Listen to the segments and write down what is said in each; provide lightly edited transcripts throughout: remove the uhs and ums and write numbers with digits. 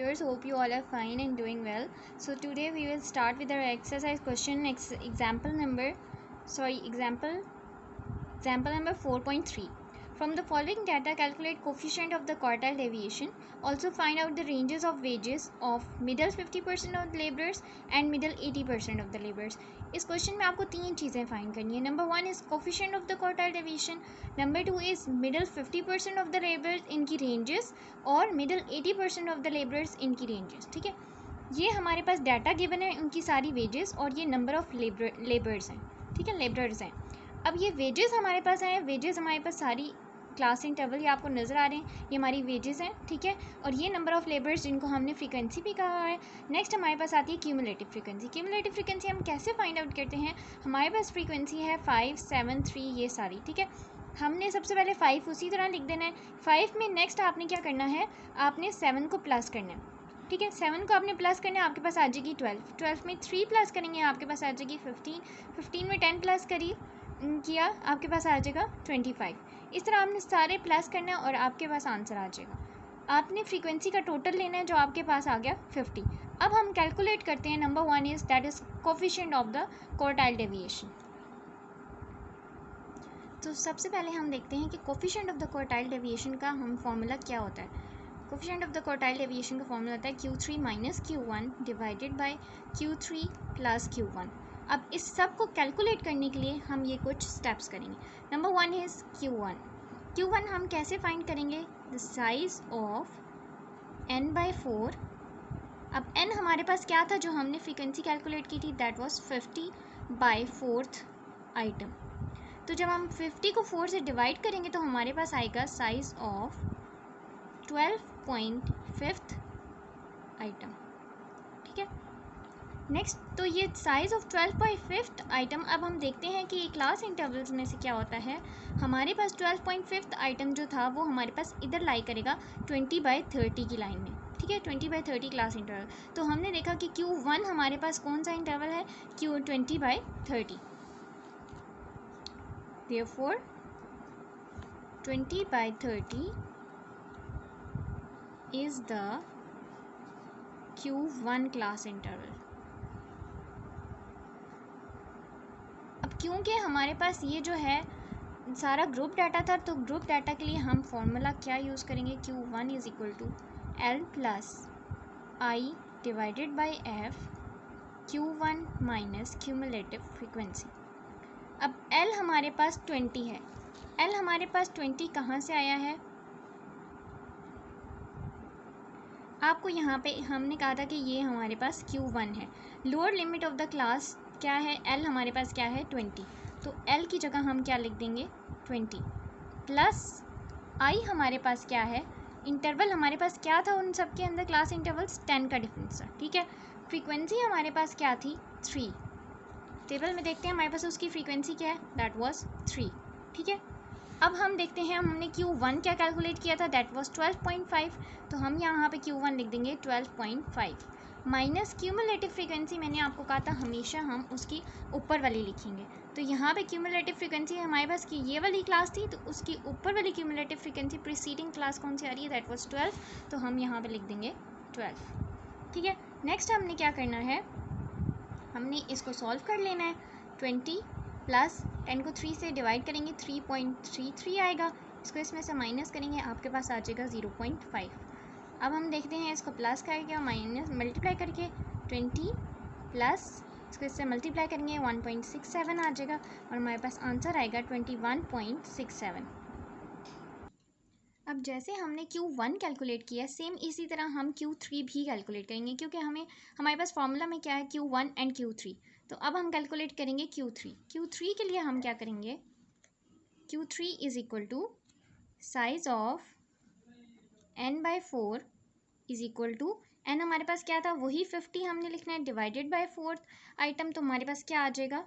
viewers, hope you all are fine and doing well. So today we will start with our exercise question example number 4.3. From the following data, calculate coefficient of the quartile deviation. Also find out the ranges of wages of middle 50% of the laborers and middle 80% of the laborers. इस question में आपको तीन चीज़ें find करनी है. Number 1 is coefficient of the quartile deviation. Number 2 is middle 50% of the labours इनकी ranges और middle 80% of the labours इनकी रेंजेस. ठीक है, ये हमारे पास डाटा गिवन है, उनकी सारी वेजेस और ये नंबर ऑफ लेबर्स हैं. ठीक है, लेबरर्स हैं. अब ये वेजेस हमारे पास हैं, वेजेस हमारे पास सारी क्लास इंटरवल ये आपको नज़र आ रहे हैं, ये हमारी वेजेस हैं. ठीक है, और ये नंबर ऑफ़ लेबर्स जिनको हमने फ्रीक्वेंसी भी कहा है. नेक्स्ट हमारे पास आती है क्यूमुलेटिव फ्रीक्वेंसी. क्यूमुलेटिव फ्रीक्वेंसी हम कैसे फाइंड आउट करते हैं? हमारे पास फ्रीक्वेंसी है 5, 7, 3 ये सारी. ठीक है, हमने सबसे पहले 5 उसी तरह लिख देना है. 5 में नेक्स्ट आपने क्या करना है, आपने 7 को प्लस करना है. ठीक है, 7 को आपने प्लस करना है, आपके पास आ जाएगी 12. 12 में 3 प्लस करेंगे, आपके पास आ जाएगी 15. 15 में 10 प्लस किया, आपके पास आ जाएगा 25. इस तरह आपने सारे प्लस करना है और आपके पास आंसर आ जाएगा. आपने फ्रीक्वेंसी का टोटल लेना है जो आपके पास आ गया 50. अब हम कैलकुलेट करते हैं. Number 1 is that is coefficient of the quartile deviation. तो सबसे पहले हम देखते हैं कि coefficient of the quartile deviation का हम फॉर्मूला क्या होता है. Coefficient of the quartile deviation का फॉर्मूला होता है Q3 minus Q1 divided by Q3 plus Q1. अब इस सब को कैलकुलेट करने के लिए हम ये कुछ स्टेप्स करेंगे. Number 1 is Q1. Q1 हम कैसे फाइंड करेंगे? The size of n/4. अब n हमारे पास क्या था जो हमने फ्रीक्वेंसी कैलकुलेट की थी? That was 50/4 item. तो जब हम 50 को 4 से डिवाइड करेंगे तो हमारे पास आएगा साइज ऑफ 12.5 आइटम. ठीक है, नेक्स्ट तो ये साइज़ ऑफ 12.5 आइटम. अब हम देखते हैं कि ये क्लास इंटरवल्स में से क्या होता है. हमारे पास 12.5 आइटम जो था वो हमारे पास इधर लाई करेगा 20/30 की लाइन में. ठीक है, 20/30 क्लास इंटरवल. तो हमने देखा कि Q1 हमारे पास कौन सा इंटरवल है? 20/30. Therefore 20/30 is the Q1 class interval. अब क्योंकि हमारे पास ये जो है सारा ग्रुप डाटा था, तो ग्रुप डाटा के लिए हम फॉर्मूला क्या यूज़ करेंगे? Q1 is equal to L plus I divided by F Q1 minus cumulative frequency. अब L हमारे पास 20 है. L हमारे पास 20 कहाँ से आया है? आपको यहाँ पे हमने कहा था कि ये हमारे पास Q1 है. Lower limit of the class क्या है? L हमारे पास क्या है? 20. तो L की जगह हम क्या लिख देंगे? 20 प्लस I हमारे पास क्या है? इंटरवल हमारे पास क्या था उन सब के अंदर? क्लास इंटरवल्स 10 का डिफरेंस था. ठीक है, फ्रीक्वेंसी हमारे पास क्या थी? 3. टेबल में देखते हैं हमारे पास उसकी फ्रीक्वेंसी क्या है? That was 3. ठीक है, अब हम देखते हैं हमने Q1 क्या कैलकुलेट किया था? That was 12.5. तो हम यहाँ पे Q1 लिख देंगे 12.5 माइनस क्यूमुलेटिव फ्रीक्वेंसी. मैंने आपको कहा था हमेशा हम उसकी ऊपर वाली लिखेंगे. तो यहाँ पे क्यूमुलेटिव फ्रीक्वेंसी हमारे पास की ये वाली क्लास थी, तो उसकी ऊपर वाली क्यूमुलेटिव फ्रीक्वेंसी प्रीसीडिंग क्लास कौन सी आ रही है? That was 12. तो हम यहाँ पे लिख देंगे 12. ठीक है, नेक्स्ट हमने क्या करना है, हमने इसको सॉल्व कर लेना है. 20 प्लस 10 को 3 से डिवाइड करेंगे 3.33 आएगा. इसको इसमें से माइनस करेंगे, आपके पास आ जाएगा 0.5. अब हम देखते हैं इसको प्लस करके और माइनस मल्टीप्लाई करके 20 प्लस इसको इससे मल्टीप्लाई करेंगे 1.67 आ जाएगा और हमारे पास आंसर आएगा 21.67. अब जैसे हमने Q1 कैलकुलेट किया, सेम इसी तरह हम Q3 भी कैलकुलेट करेंगे, क्योंकि हमारे पास फॉर्मूला में क्या है? Q1 and Q3. तो अब हम कैलकुलेट करेंगे Q3. Q3 के लिए हम क्या करेंगे? Q3 is equal to size of n/4 is equal to n हमारे पास क्या था? वही 50 हमने लिखना है डिवाइडेड बाय 4th आइटम. तो हमारे पास क्या आ जाएगा?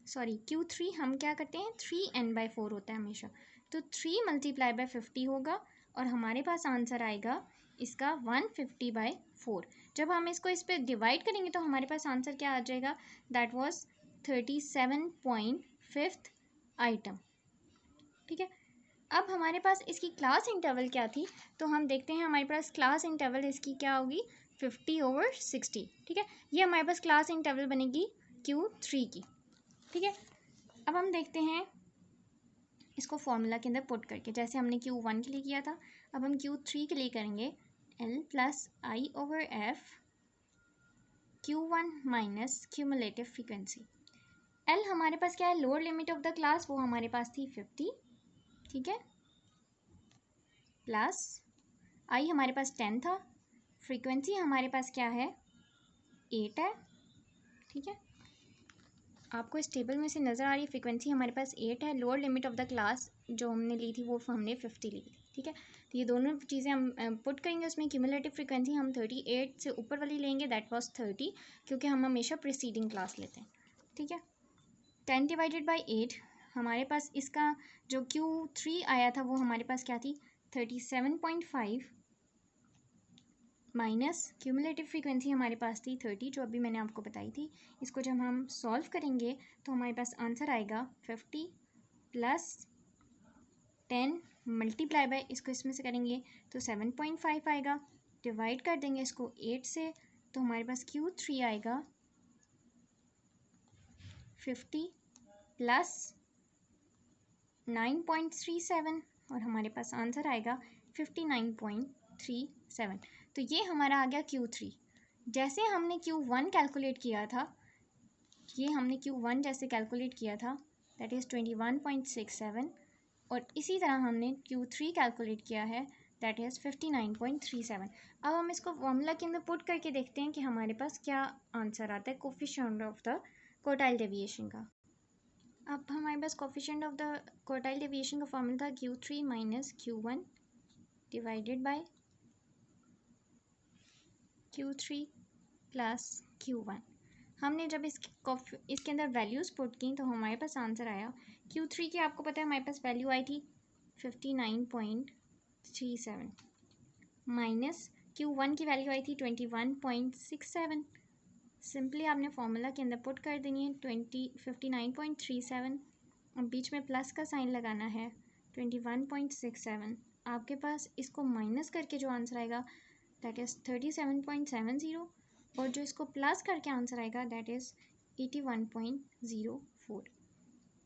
सॉरी, Q3 हम क्या करते हैं? 3n/4 होता है हमेशा. तो 3 मल्टीप्लाई बाय 50 होगा और हमारे पास आंसर आएगा इसका 150/4. जब हम इसको इस पर डिवाइड करेंगे तो हमारे पास आंसर क्या आ जाएगा? That was 37.5 item. ठीक है, अब हमारे पास इसकी क्लास इंटरवल क्या थी, तो हम देखते हैं हमारे पास क्लास इंटरवल इसकी क्या होगी, 50/60। ठीक है, ये हमारे पास क्लास इंटरवल बनेगी Q3 की। ठीक है, अब हम देखते हैं इसको फॉर्मूला के अंदर पुट करके, जैसे हमने Q1 के लिए किया था, अब हम Q3 के लिए करेंगे L+I/F Q1 minus cumulative frequency. L हमारे पास क्या है, lower limit of the class, वो हमारे पास थी 50। ठीक है, प्लस I हमारे पास 10 था, फ्रीक्वेंसी हमारे पास क्या है, 8 है। ठीक है, आपको इस टेबल में से नज़र आ रही है फ्रीक्वेंसी हमारे पास 8 है, lower limit of the class जो हमने ली थी वो हमने 50 ली थी। ठीक है, तो ये दोनों चीज़ें हम पुट करेंगे उसमें। क्यूमुलेटिव फ्रीक्वेंसी हम 38 से ऊपर वाली लेंगे, दैट वाज 30, क्योंकि हम हमेशा प्रीसीडिंग क्लास लेते हैं। ठीक है, 10 डिवाइडेड बाई 8 हमारे पास इसका जो Q3 आया था वो हमारे पास क्या थी, 37.5 माइनस क्यूमुलेटिव फ्रीक्वेंसी हमारे पास थी 30, जो अभी मैंने आपको बताई थी। इसको जब हम सॉल्व करेंगे तो हमारे पास आंसर आएगा 50 प्लस 10 मल्टीप्लाई बाय, इसको इसमें से करेंगे तो 7.5 आएगा, डिवाइड कर देंगे इसको 8 से, तो हमारे पास Q3 आएगा 50 प्लस 9.37 और हमारे पास आंसर आएगा 59.37। तो ये हमारा आ गया Q3। जैसे हमने Q1 कैलकुलेट किया था, ये हमने Q1 जैसे कैलकुलेट किया था, दैट इज़ 21.67, और इसी तरह हमने Q3 कैलकुलेट किया है, दैट इज़ 59.37। अब हम इसको फॉर्मूला के अंदर पुट करके देखते हैं कि हमारे पास क्या आंसर आता है coefficient of the quartile deviation का। अब हमारे पास coefficient of the quartile deviation का फॉर्मूला था Q3 minus Q1 divided by Q3 plus Q1। हमने जब इसके अंदर वैल्यूज़ पुट की तो हमारे पास आंसर आया Q3 की, आपको पता है हमारे पास वैल्यू आई थी 59.37 माइनस Q1 की वैल्यू आई थी 21.67। सिंपली आपने फॉर्मूला के अंदर पुट कर देनी है 59.37, और बीच में प्लस का साइन लगाना है 21.67। आपके पास इसको माइनस करके जो आंसर आएगा दैट इज़ 37.70, और जो इसको प्लस करके आंसर आएगा दैट इज़ 81.04।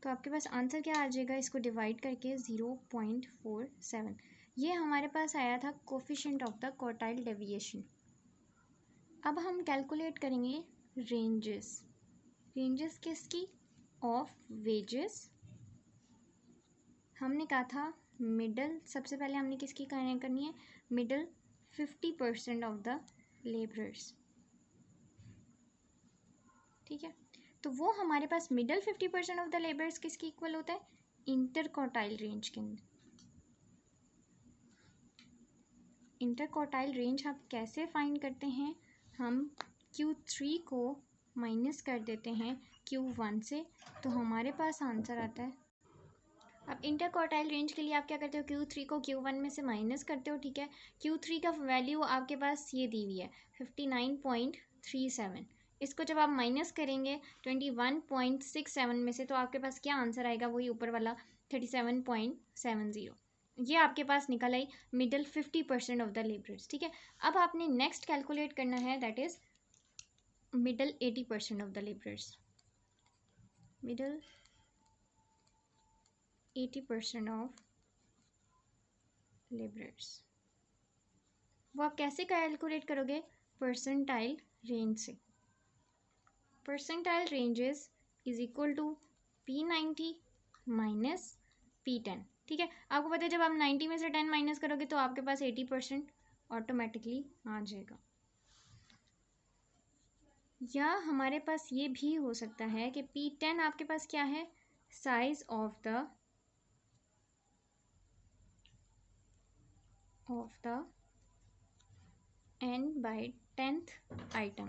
तो आपके पास आंसर क्या आ जाएगा, इसको डिवाइड करके 0.47। ये हमारे पास आया था coefficient of the quartile deviation. अब हम कैलकुलेट करेंगे रेंजेस। रेंजेस किसकी, ऑफ वेजेस। हमने कहा था मिडल, सबसे पहले हमने किसकी करनी है, मिडल 50% ऑफ द लेबरर्स। ठीक है, तो वो हमारे पास मिडल 50% ऑफ द लेबरर्स किसकी इक्वल होता है, इंटर क्वार्टाइल रेंज के अंदर। इंटर क्वार्टाइल रेंज हम कैसे फाइंड करते हैं, हम Q3 को माइनस कर देते हैं Q1 से, तो हमारे पास आंसर आता है। अब इंटर क्वार्टाइल रेंज के लिए आप क्या करते हो, Q3 को Q1 में से माइनस करते हो। ठीक है, Q3 का वैल्यू आपके पास ये दी हुई है 59.37, इसको जब आप माइनस करेंगे 21.67 में से, तो आपके पास क्या आंसर आएगा, वही ऊपर वाला 37.70। ये आपके पास निकल आई मिडल 50% ऑफ द लेबरर्स। ठीक है, अब आपने नेक्स्ट कैलकुलेट करना है, that is middle 80% of the labourers. Middle 80% of labourers, वो आप कैसे कैलकुलेट करोगे, परसेंटाइल रेंज से। Percentile ranges is equal to P90 minus P10। ठीक है, आपको पता है जब आप 90 में से 10 माइनस करोगे तो आपके पास 80% ऑटोमेटिकली आ जाएगा। या हमारे पास ये भी हो सकता है कि P10 आपके पास क्या है, size of the n/10th item.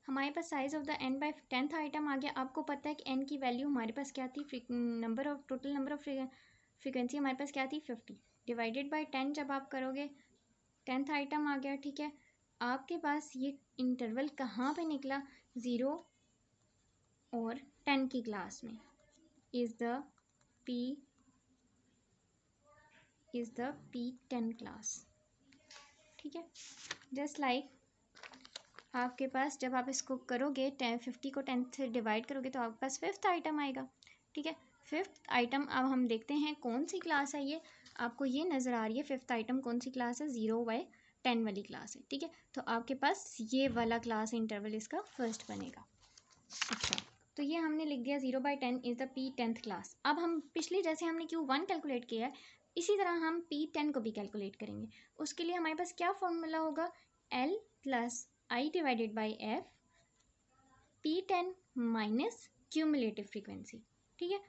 हमारे पास size of the n/10th item आ गया। आपको पता है कि n की वैल्यू हमारे पास क्या थी, टोटल नंबर ऑफ फ्रीक्वेंसी हमारे पास क्या थी 50, डिवाइडेड बाय 10 जब आप करोगे 10th आइटम आ गया। ठीक है, आपके पास ये इंटरवल कहाँ पे निकला, 0 और 10 की क्लास में, is the P is the P10 class. ठीक है, जस्ट लाइक आपके पास जब आप इसको करोगे 50 को 10 से डिवाइड करोगे तो आपके पास फिफ्थ आइटम आएगा. ठीक है, फिफ्थ आइटम अब हम देखते हैं कौन सी क्लास है ये. आपको ये नज़र आ रही है फिफ्थ आइटम कौन सी क्लास है, 0/10 वाली क्लास है. ठीक है, तो आपके पास ये वाला क्लास इंटरवल इसका फर्स्ट बनेगा. अच्छा, तो ये हमने लिख दिया 0/10 इज़ द P10th क्लास. अब हम पिछली जैसे हमने Q1 कैलकुलेट किया है इसी तरह हम P10 को भी कैलकुलेट करेंगे. उसके लिए हमारे पास क्या फॉर्मूला होगा, L + I divided by F P10 minus cumulative frequency. ठीक है,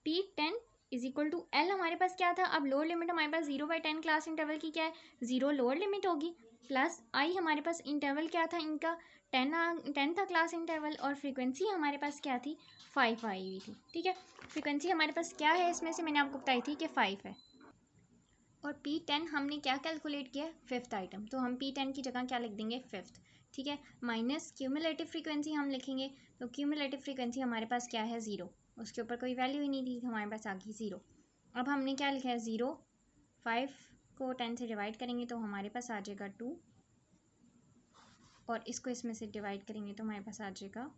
P10 is equal to L हमारे पास क्या था, अब लोअर लिमिट हमारे पास 0/10 क्लास इंटरवल की क्या है, 0 लोअर लिमिट होगी, प्लस I हमारे पास इंटरवल क्या था इनका 10 था क्लास इंटरवल, और फ्रीक्वेंसी हमारे पास क्या थी 5 आई हुई थी. ठीक है, फ्रीक्वेंसी हमारे पास क्या है इसमें से मैंने आपको बताई थी कि 5 है. और P10 हमने क्या कैलकुलेट किया, फिफ्थ आइटम, तो हम P10 की जगह क्या लिख देंगे फिफ्थ. ठीक है, माइनस क्यूमुलेटिव फ्रीक्वेंसी हम लिखेंगे, तो क्यूमुलेटिव फ्रीक्वेंसी हमारे पास क्या है 0, उसके ऊपर कोई वैल्यू ही नहीं थी तो हमारे पास आ गई 0. अब हमने क्या लिखा है 0, 5 को 10 से डिवाइड करेंगे तो हमारे पास आ जाएगा 2, और इसको इसमें से डिवाइड करेंगे तो हमारे पास आ जाएगा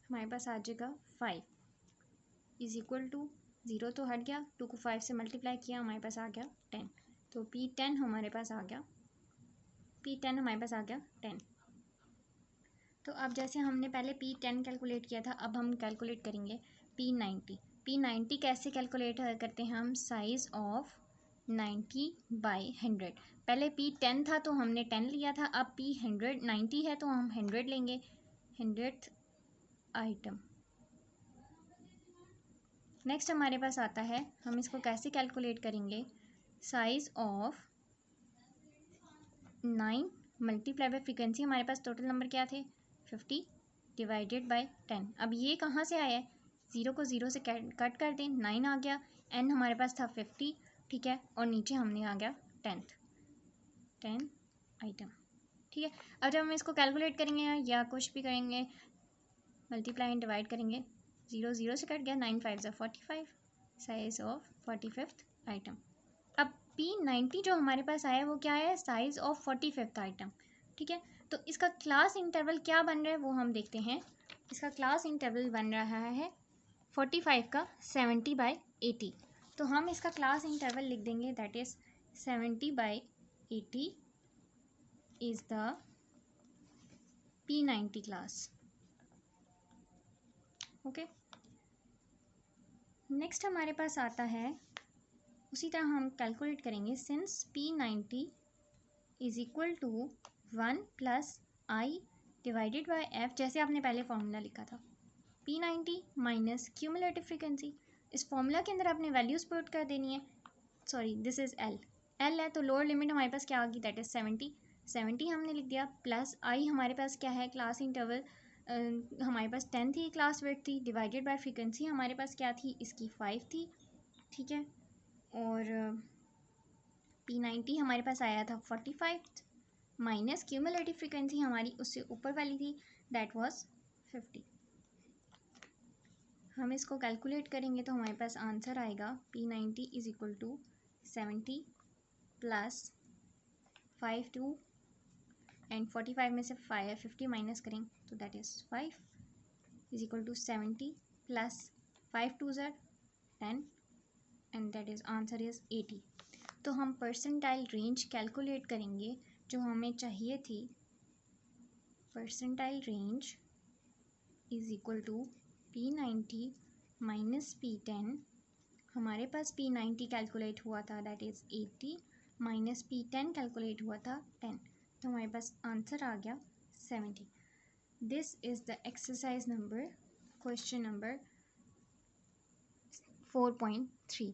हमारे पास आ जाएगा 5 इज इक्वल टू 0 तो हट गया, 2 को 5 से मल्टीप्लाई किया हमारे पास आ गया 10. तो P10 हमारे पास आ गया, P10 हमारे पास आ गया 10. तो अब जैसे हमने पहले P10 कैलकुलेट किया था अब हम कैलकुलेट करेंगे P90. P90 कैसे कैलकुलेट करते हैं हम, साइज़ ऑफ 90/100. पहले P10 था तो हमने 10 लिया था, अब P90 है तो हम 100 लेंगे, 100th आइटम. नेक्स्ट हमारे पास आता है, हम इसको कैसे कैलकुलेट करेंगे, size of 9 multiply by frequency हमारे पास टोटल नंबर क्या थे 50 डिवाइडेड बाय 10. अब ये कहाँ से आया है, 0 को 0 से कट कर दें, 9 आ गया, n हमारे पास था 50. ठीक है, और नीचे हमने आ गया 10 आइटम. ठीक है, अब जब हम इसको कैलकुलेट करेंगे या कुछ भी करेंगे मल्टीप्लाई एंड डिवाइड करेंगे, 0 0 से कट गया, 9 5 45, साइज ऑफ 45th आइटम. अब P90 जो हमारे पास आया है वो क्या है, साइज़ ऑफ 45th आइटम. ठीक है, तो इसका क्लास इंटरवल क्या बन रहा है वो हम देखते हैं. इसका क्लास इंटरवल बन रहा है 45 का 70/80. तो हम इसका क्लास इंटरवल लिख देंगे, that is 70/80 is the P90 class. Okay, next हमारे पास आता है, उसी तरह हम कैलकुलेट करेंगे, since P90 is equal to 1 + I divided by F, जैसे आपने पहले फॉर्मूला लिखा था, P90 माइनस क्यूमुलेटिव फ्रीक्वेंसी. इस फॉर्मूला के अंदर आपने वैल्यूज पुट कर देनी है. सॉरी, दिस इज़ L है तो लोअर लिमिट हमारे पास क्या आ गई, दैट इज़ 70 हमने लिख दिया, प्लस I हमारे पास क्या है, क्लास इंटरवल हमारे पास 10 थी, क्लास विड्थ थी, डिवाइडेड बाय फ्रीक्वेंसी हमारे पास क्या थी, इसकी 5 थी. ठीक है, और P90 हमारे पास आया था 45 माइनस क्यूमुलेटिव फ्रीक्वेंसी हमारी उससे ऊपर वाली थी, दैट वाज 50. हम इसको कैलकुलेट करेंगे तो हमारे पास आंसर आएगा P90 is equal to 70 plus 5 2 and 45 में से 50 माइनस करें तो that is 5 is equal to 70 plus 5 2 ज़र 10 and that is answer is 80. तो हम परसेंटाइल रेंज कैलकुलेट करेंगे जो हमें चाहिए थी. Percentile range is equal to P90 minus P10. हमारे पास P90 कैलकुलेट हुआ था that is 80 minus P10 calculate हुआ था 10, तो हमारे पास आंसर आ गया 70. This is the exercise number, question number 4.3.